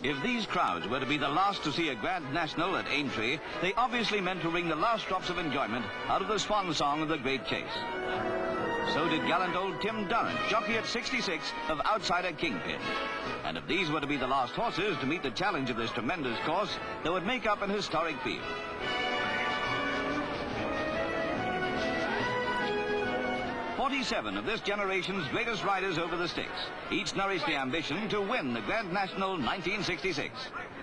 If these crowds were to be the last to see a Grand National at Aintree, they obviously meant to wring the last drops of enjoyment out of the swan song of the great chase. So did gallant old Tim Durrant, jockey at 66 of Outsider Kingpin. And if these were to be the last horses to meet the challenge of this tremendous course, they would make up an historic field. "47 of this generation's greatest riders over the sticks, each nourished the ambition to win the Grand National 1966.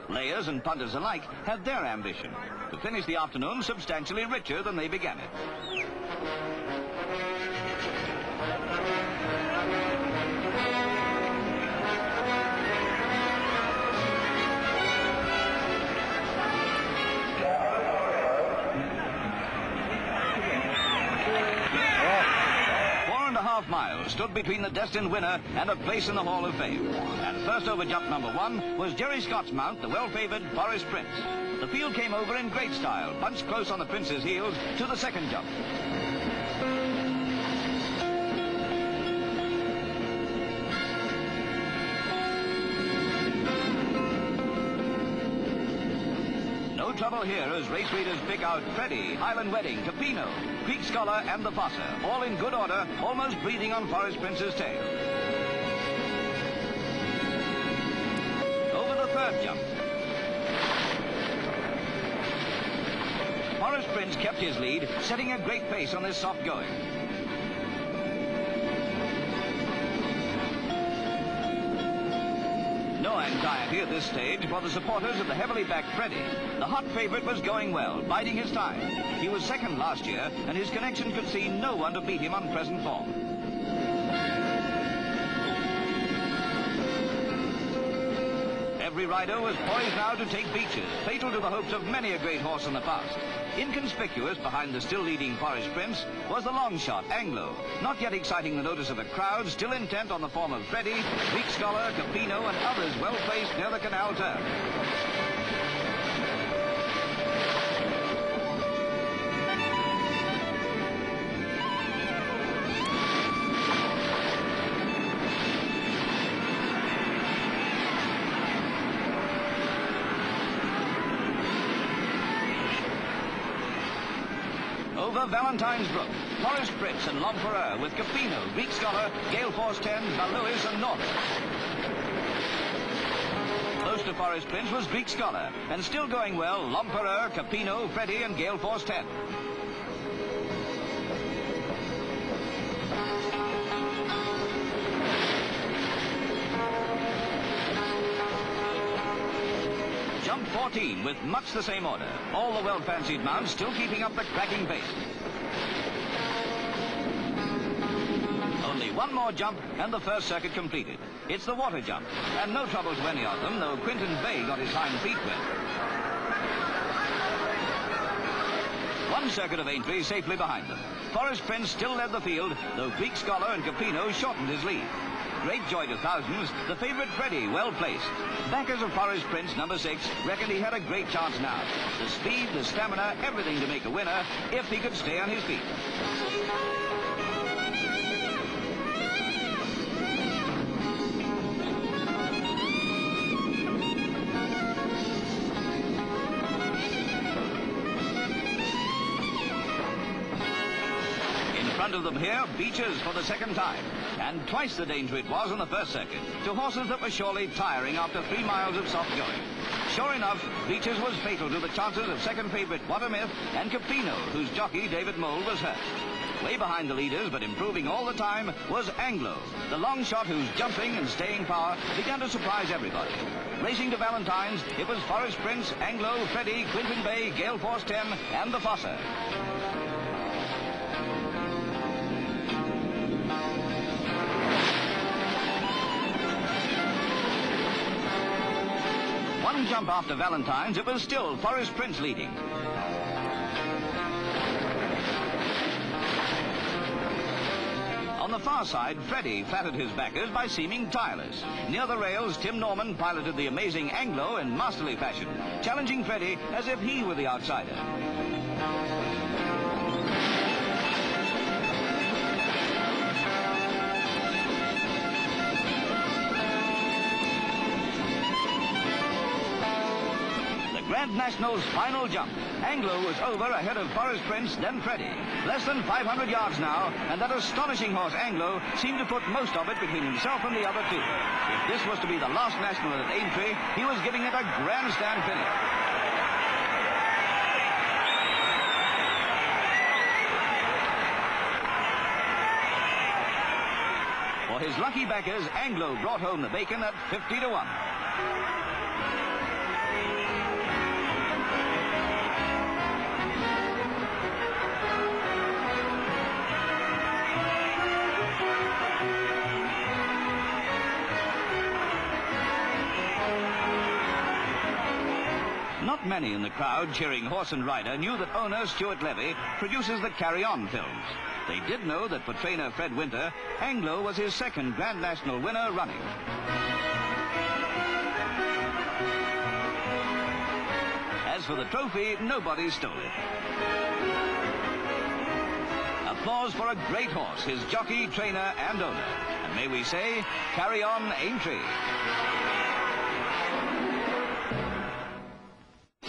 Layers and punters alike had their ambition, to finish the afternoon substantially richer than they began it. Miles stood between the destined winner and a place in the Hall of Fame. And first over jump number 1 was Jerry Scott's mount, the well-favored Forest Prince. The field came over in great style, bunched close on the Prince's heels to the second jump. No trouble here as race readers pick out Freddie, Highland Wedding, Capino, Creek Scholar and the Fossa, all in good order, almost breathing on Forest Prince's tail. Over the third jump. Forest Prince kept his lead, setting a great pace on this soft going. No anxiety at this stage for the supporters of the heavily backed Freddie. The hot favorite was going well, biding his time. He was second last year, and his connection could see no one to beat him on present form. Every rider was poised now to take Beeches, fatal to the hopes of many a great horse in the past. Inconspicuous behind the still leading Forest Prince was the long shot, Anglo, not yet exciting the notice of a crowd still intent on the form of Freddie, Greek Scholar, Capino and others well placed near the canal turn. Over Valentine's Brook, Forest Prince and L'Empereur with Capino, Greek Scholar, Gale Force 10, Ballouis and North. Close to Forest Prince was Greek Scholar, and still going well, L'Empereur, Capino, Freddie and Gale Force 10. Jump 14 with much the same order. All the well-fancied mounts still keeping up the cracking pace. Only one more jump and the first circuit completed. It's the water jump, and no trouble to any of them, though Quinton Bay got his hind feet wet. One circuit of Aintree safely behind them. Forest Prince still led the field, though Greek Scholar and Capino shortened his lead. Great joy to thousands, the favourite Freddie well placed. Backers of Forest Prince, number 6, reckoned he had a great chance now. The speed, the stamina, everything to make a winner if he could stay on his feet. In front of them here, Beeches for the second time. And twice the danger it was on the first circuit, to horses that were surely tiring after 3 miles of soft going. Sure enough, Beeches was fatal to the chances of second favourite Watermyth and Capino, whose jockey, David Mole, was hurt. Way behind the leaders, but improving all the time, was Anglo, the long shot whose jumping and staying power began to surprise everybody. Racing to Valentine's, it was Forest Prince, Anglo, Freddie, Quinton Bay, Gale Force 10, and the Fossa. One jump after Valentine's, it was still Forest Prince leading. On the far side, Freddie flattered his backers by seeming tireless. Near the rails, Tim Norman piloted the amazing Anglo in masterly fashion, challenging Freddie as if he were the outsider. Grand National's final jump. Anglo was over ahead of Forest Prince, then Freddie. Less than 500 yards now, and that astonishing horse, Anglo, seemed to put most of it between himself and the other two. If this was to be the last National at Aintree, he was giving it a grandstand finish. For his lucky backers, Anglo brought home the bacon at 50 to 1. Not many in the crowd cheering horse and rider knew that owner Stuart Levy produces the Carry On films. They did know that for trainer Fred Winter, Anglo was his second Grand National winner running. As for the trophy, nobody stole it. Applause for a great horse, his jockey, trainer and owner. And may we say, carry on Aintree.